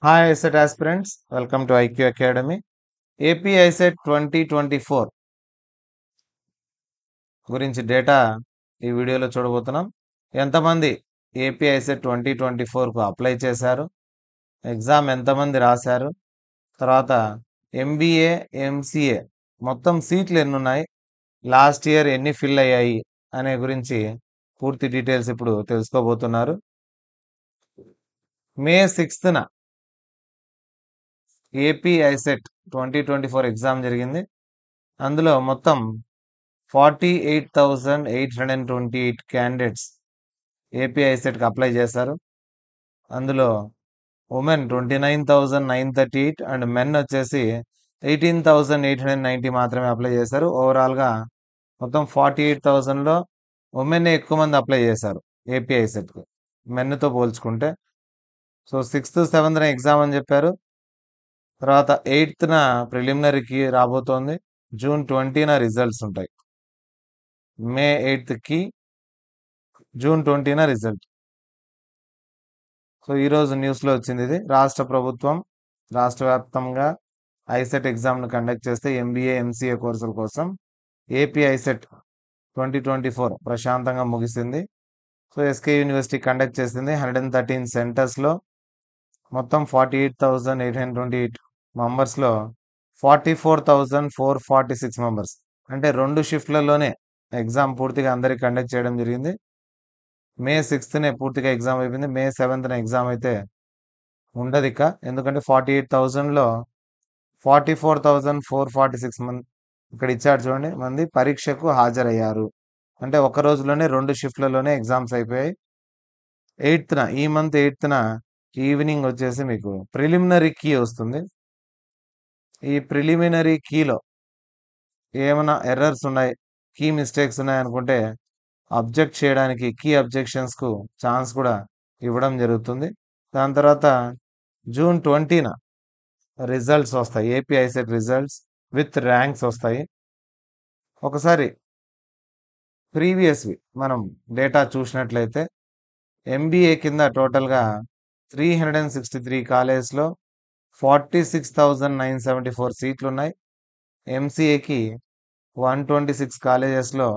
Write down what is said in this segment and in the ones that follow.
Hi ISET aspirants, welcome to IQ Academy. AP ISET 2024 గురించి data ఈ వీడియోలో చూడబోతున్నాం. ఎంతమంది ఏపీ ఐసెట్ 2024కు అప్లై చేశారు, ఎగ్జామ్ ఎంతమంది రాశారు, తర్వాత ఎంబీఏ ఎంసీఏ మొత్తం సీట్లు ఎన్ని ఉన్నాయి, లాస్ట్ ఇయర్ ఎన్ని ఫిల్ అయ్యాయి అనే గురించి పూర్తి డీటెయిల్స్ ఇప్పుడు తెలుసుకోబోతున్నారు. మే 6న ఏపీ ఐసెట్ 2024 ఎగ్జామ్ జరిగింది. అందులో మొత్తం 48,828 క్యాండిడేట్స్ ఏపీ ఐసెట్కి అప్లై చేశారు. అందులో ఉమెన్ 29,938 అండ్ మెన్ వచ్చేసి 18,890 మాత్రమే అప్లై చేశారు. ఓవరాల్గా మొత్తం 48,000లో ఉమెన్ ఎక్కువ మంది అప్లై చేశారు ఏపీ ఐసెట్కు మెన్తో పోల్చుకుంటే. సో 6th 7th ఎగ్జామ్ అని చెప్పారు. తర్వాత 8th ప్రిలిమినరీకి రాబోతోంది. జూన్ 20న రిజల్ట్స్ ఉంటాయి. మే 8కి జూన్ 20న రిజల్ట్. సో ఈరోజు న్యూస్లో వచ్చింది ఇది. రాష్ట్ర ప్రభుత్వం రాష్ట్ర వ్యాప్తంగా ఐసెట్ ఎగ్జామ్ను కండక్ట్ చేస్తే ఎంబీఏ ఎంసీఏ కోర్సుల కోసం ఏపీ ఐసెట్ 2024 ప్రశాంతంగా ముగిసింది. సో ఎస్కే యూనివర్సిటీ కండక్ట్ చేసింది. 113 సెంటర్స్లో మొత్తం 48,828 మెంబర్స్లో 44,446 మెంబర్స్, అంటే 2 షిఫ్ట్లలోనే ఎగ్జామ్ పూర్తిగా అందరికి కండక్ట్ చేయడం జరిగింది. మే 6నే పూర్తిగా ఎగ్జామ్ అయిపోయింది. మే 7న ఎగ్జామ్ అయితే ఉండదు ఇక, ఎందుకంటే 48,000లో 44,446 మంది ఇక్కడ ఇచ్చాడు చూడండి మంది పరీక్షకు హాజరయ్యారు. అంటే ఒక రోజులోనే 2 షిఫ్ట్లలోనే ఎగ్జామ్స్ అయిపోయాయి. 8న ఈ మంత్ 8న ఈవినింగ్ వచ్చేసి మీకు ప్రిలిమినరీ కీ వస్తుంది. ఈ ప్రిలిమినరీ కీలో ఏమైనా ఎర్రర్స్ ఉన్నాయి, కీ మిస్టేక్స్ ఉన్నాయి అనుకుంటే అబ్జెక్ట్ చేయడానికి కీ అబ్జెక్షన్స్కు ఛాన్స్ కూడా ఇవ్వడం జరుగుతుంది. దాని తర్వాత జూన్ 20న రిజల్ట్స్ వస్తాయి. AP ICET results with ranks వస్తాయి. ఒకసారి ప్రీవియస్వి మనం డేటా చూసినట్లయితే ఎంబీఏ కింద టోటల్గా 363 కాలేజ్లో 46,974 సీట్లు ఉన్నాయి. ఎంసీఏకి 126 కాలేజెస్లో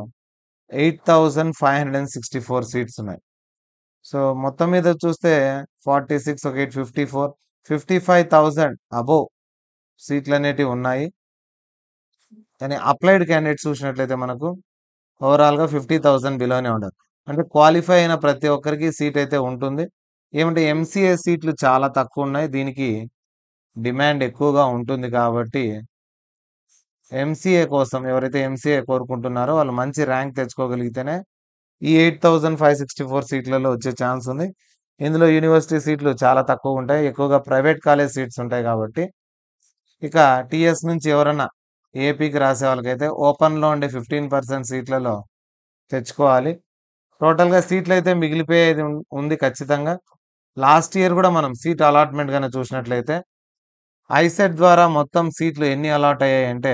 8,564 సీట్స్ ఉన్నాయి. సో మొత్తం మీద చూస్తే 46 ఒక 854 55,000 అబోవ్ సీట్లు అనేటివి ఉన్నాయి. కానీ అప్లైడ్ క్యాండిడేట్స్ చూసినట్లయితే మనకు ఓవరాల్గా 50,000 బిలోనే ఉండదు. అంటే క్వాలిఫై అయిన ప్రతి ఒక్కరికి సీట్ అయితే ఉంటుంది. ఏమంటే ఎంసీఏ సీట్లు చాలా తక్కువ ఉన్నాయి, దీనికి డిమాండ్ ఎక్కువగా ఉంటుంది. కాబట్టి ఎంసీఏ కోసం ఎవరైతే ఎంసీఏ కోరుకుంటున్నారో వాళ్ళు మంచి ర్యాంక్ తెచ్చుకోగలిగితేనే ఈ 8,564 సీట్లలో వచ్చే ఛాన్స్ ఉంది. ఇందులో యూనివర్సిటీ సీట్లు చాలా తక్కువ ఉంటాయి, ఎక్కువగా ప్రైవేట్ కాలేజ్ సీట్స్ ఉంటాయి. కాబట్టి ఇక టీఎస్ నుంచి ఎవరన్నా ఏపీకి రాసే వాళ్ళకైతే ఓపెన్లో ఉండే 15% సీట్లలో తెచ్చుకోవాలి. టోటల్గా సీట్లు అయితే మిగిలిపోయేది ఉంది ఖచ్చితంగా. లాస్ట్ ఇయర్ కూడా మనం సీట్ అలాట్మెంట్ కనుక చూసినట్లయితే ఐసెట్ ద్వారా మొత్తం సీట్లు ఎన్ని అలాట్ అయ్యాయంటే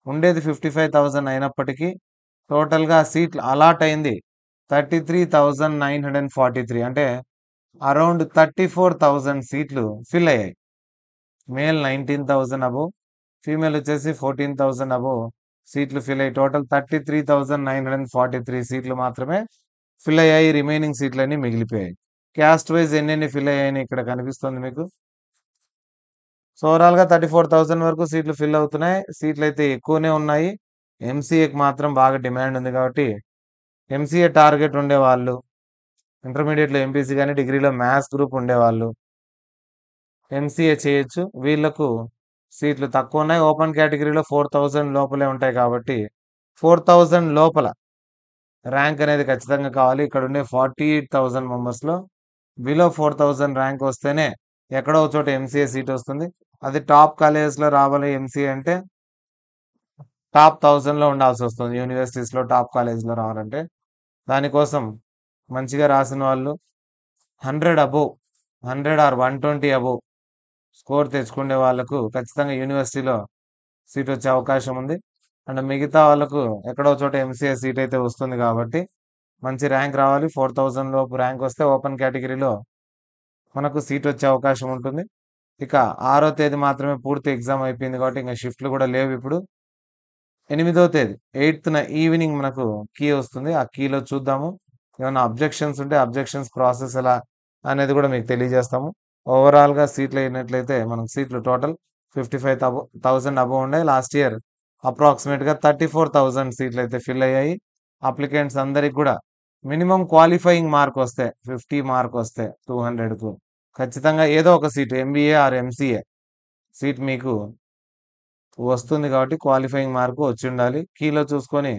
ఉండేది 55,000 అయినప్పటికీ టోటల్గా సీట్లు అలాట్ అయింది 33,943, అంటే అరౌండ్ 34,000 సీట్లు ఫిల్ అయ్యాయి. మేల్ 19,000 అబోవ్, ఫీమేల్ వచ్చేసి 14,000 అబోవ్ సీట్లు ఫిల్ అయ్యి టోటల్ 33,943 సీట్లు మాత్రమే ఫిల్ అయ్యాయి. రిమైనింగ్ సీట్లన్నీ మిగిలిపోయాయి. క్యాస్ట్ వైజ్ ఎన్ని ఫిల్ అయ్యాయని ఇక్కడ కనిపిస్తుంది మీకు. సో ఓవరాల్గా 34,000 వరకు సీట్లు ఫిల్ అవుతున్నాయి. సీట్లు అయితే ఎక్కువనే ఉన్నాయి. ఎంసీఏకి మాత్రం బాగా డిమాండ్ ఉంది. కాబట్టి ఎంసీఏ టార్గెట్ ఉండేవాళ్ళు, ఇంటర్మీడియట్లో ఎంపీసీ కానీ డిగ్రీలో మ్యాథ్స్ గ్రూప్ ఉండేవాళ్ళు ఎంసీఏ చేయొచ్చు. వీళ్లకు సీట్లు తక్కువ ఉన్నాయి. ఓపెన్ కేటగిరీలో 4,000 లోపలే ఉంటాయి. కాబట్టి 4,000 లోపల ర్యాంక్ అనేది ఖచ్చితంగా కావాలి. ఇక్కడ ఉండే 48,000 మెంబర్స్లో బిలో 4,000 ర్యాంక్ వస్తేనే ఎక్కడో చోట ఎంసీఏ సీట్ వస్తుంది. అది టాప్ కాలేజెస్లో రావాలి ఎంసీఏ అంటే టాప్ 1000లో ఉండాల్సి వస్తుంది. యూనివర్సిటీస్లో టాప్ కాలేజ్లో రావాలంటే దానికోసం మంచిగా రాసిన వాళ్ళు 100 అబోవ్ 100 ఆర్ 120 అబోవ్ స్కోర్ తెచ్చుకునే వాళ్ళకు ఖచ్చితంగా యూనివర్సిటీలో సీట్ వచ్చే అవకాశం ఉంది. అండ్ మిగతా వాళ్ళకు ఎక్కడో చోట ఎంసీఏ సీట్ అయితే వస్తుంది. కాబట్టి మంచి ర్యాంక్ రావాలి. 4,000 లోపు ర్యాంక్ వస్తే ఓపెన్ కేటగిరీలో మనకు సీట్ వచ్చే అవకాశం ఉంటుంది. ఇక 6వ తేదీ మాత్రమే పూర్తి ఎగ్జామ్ అయిపోయింది కాబట్టి ఇంక షిఫ్ట్‌లు కూడా లేవు ఇప్పుడు. 8వ తేదీ 8థ్‌న ఈవినింగ్ మనకు కీ వస్తుంది. ఆ కీలో చూద్దాము. ఏమన్నా అబ్జెక్షన్స్ ఉంటే అబ్జెక్షన్స్ ప్రాసెస్ ఎలా అనేది కూడా మీకు తెలియజేస్తాము. ఓవరాల్‌గా సీట్లు అయినట్లయితే మనకు సీట్లు టోటల్ 55,000 అబోవ్ ఉన్నాయి. లాస్ట్ ఇయర్ అప్రాక్సిమేట్‌గా 34,000 సీట్లయితే ఫిల్ అయ్యాయి. అప్లికెంట్స్ అందరికి కూడా మినిమమ్ క్వాలిఫైయింగ్ మార్క్ వస్తే 50 మార్క్ వస్తే 200కు ఖచ్చితంగా ఏదో ఒక seat MBA or MCA seat మీకు వస్తుంది కాబట్టి క్వాలిఫైయింగ్ మార్క్ వచ్చుండాలి. కీలో చూసుకొని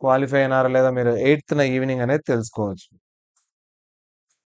క్వాలిఫై అయినారా లేదా మీరు 8థ్‌న ఈవినింగ్ అనేది తెలుసుకోవచ్చు.